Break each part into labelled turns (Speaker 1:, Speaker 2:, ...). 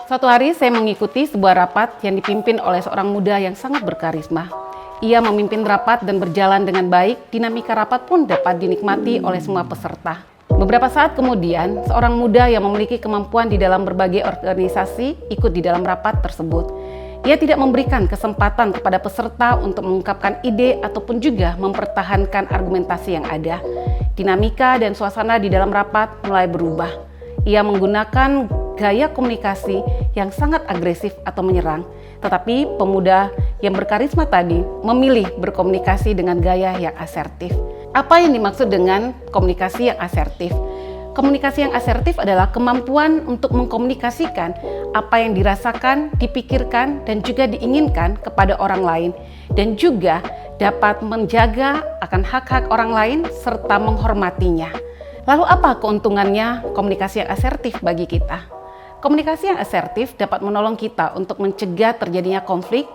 Speaker 1: Suatu hari saya mengikuti sebuah rapat yang dipimpin oleh seorang muda yang sangat berkarisma. Ia memimpin rapat dan berjalan dengan baik, dinamika rapat pun dapat dinikmati oleh semua peserta. Beberapa saat kemudian, seorang muda yang memiliki kemampuan di dalam berbagai organisasi ikut di dalam rapat tersebut. Ia tidak memberikan kesempatan kepada peserta untuk mengungkapkan ide ataupun juga mempertahankan argumentasi yang ada. Dinamika dan suasana di dalam rapat mulai berubah. Ia menggunakan gaya komunikasi yang sangat agresif atau menyerang. Tetapi pemuda yang berkarisma tadi memilih berkomunikasi dengan gaya yang asertif. Apa yang dimaksud dengan komunikasi yang asertif? Komunikasi yang asertif adalah kemampuan untuk mengkomunikasikan apa yang dirasakan, dipikirkan, dan juga diinginkan kepada orang lain. Dan juga dapat menjaga akan hak-hak orang lain serta menghormatinya. Lalu apa keuntungannya komunikasi yang asertif bagi kita? Komunikasi yang asertif dapat menolong kita untuk mencegah terjadinya konflik,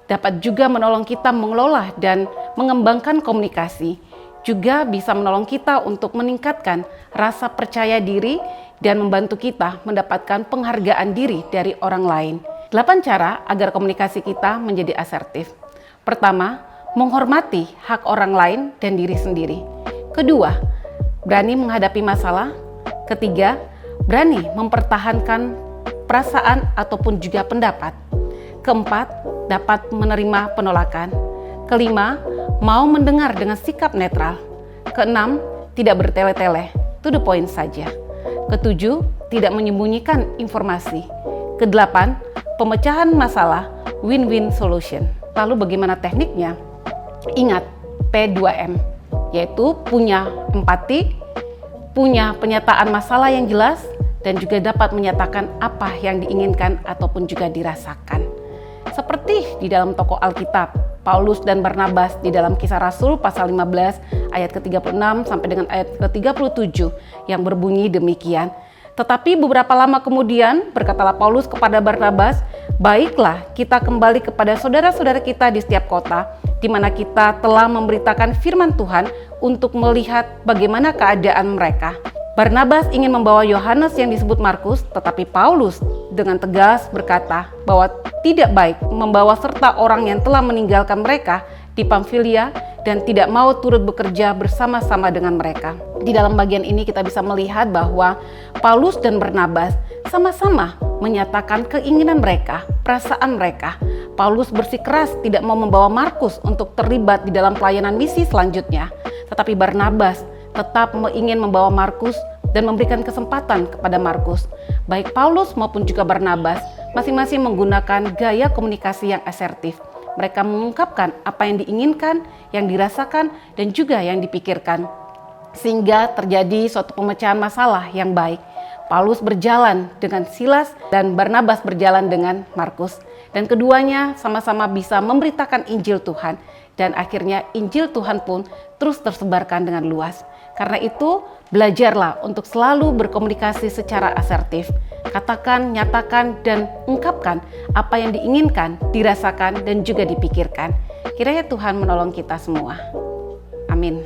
Speaker 1: dapat juga menolong kita mengelola dan mengembangkan komunikasi, juga bisa menolong kita untuk meningkatkan rasa percaya diri dan membantu kita mendapatkan penghargaan diri dari orang lain. 8 cara agar komunikasi kita menjadi asertif. Pertama, menghormati hak orang lain dan diri sendiri. Kedua, berani menghadapi masalah. Ketiga, berani mempertahankan perasaan ataupun juga pendapat. Keempat, dapat menerima penolakan. Kelima, mau mendengar dengan sikap netral. Keenam, tidak bertele-tele, to the point saja. Ketujuh, tidak menyembunyikan informasi. Kedelapan, pemecahan masalah, win-win solution. Lalu bagaimana tekniknya? Ingat, P2M, yaitu punya empati, punya penyataan masalah yang jelas, dan juga dapat menyatakan apa yang diinginkan ataupun juga dirasakan. Seperti di dalam tokoh Alkitab, Paulus dan Barnabas di dalam Kisah Rasul pasal 15 ayat ke-36 sampai dengan ayat ke-37 yang berbunyi demikian. Tetapi beberapa lama kemudian berkatalah Paulus kepada Barnabas, "Baiklah, kita kembali kepada saudara-saudara kita di setiap kota, di mana kita telah memberitakan firman Tuhan untuk melihat bagaimana keadaan mereka." Barnabas ingin membawa Yohanes yang disebut Markus, tetapi Paulus dengan tegas berkata bahwa tidak baik membawa serta orang yang telah meninggalkan mereka di Pamfilia dan tidak mau turut bekerja bersama-sama dengan mereka. Di dalam bagian ini kita bisa melihat bahwa Paulus dan Barnabas sama-sama menyatakan keinginan mereka, perasaan mereka. Paulus bersikeras tidak mau membawa Markus untuk terlibat di dalam pelayanan misi selanjutnya, tetapi Barnabas tetap ingin membawa Markus dan memberikan kesempatan kepada Markus. Baik Paulus maupun juga Barnabas masing-masing menggunakan gaya komunikasi yang asertif. Mereka mengungkapkan apa yang diinginkan, yang dirasakan, dan juga yang dipikirkan. Sehingga terjadi suatu pemecahan masalah yang baik. Paulus berjalan dengan Silas dan Barnabas berjalan dengan Markus. Dan keduanya sama-sama bisa memberitakan Injil Tuhan. Dan akhirnya Injil Tuhan pun terus tersebarkan dengan luas. Karena itu, belajarlah untuk selalu berkomunikasi secara asertif. Katakan, nyatakan, dan ungkapkan apa yang diinginkan, dirasakan, dan juga dipikirkan. Kiranya Tuhan menolong kita semua. Amin.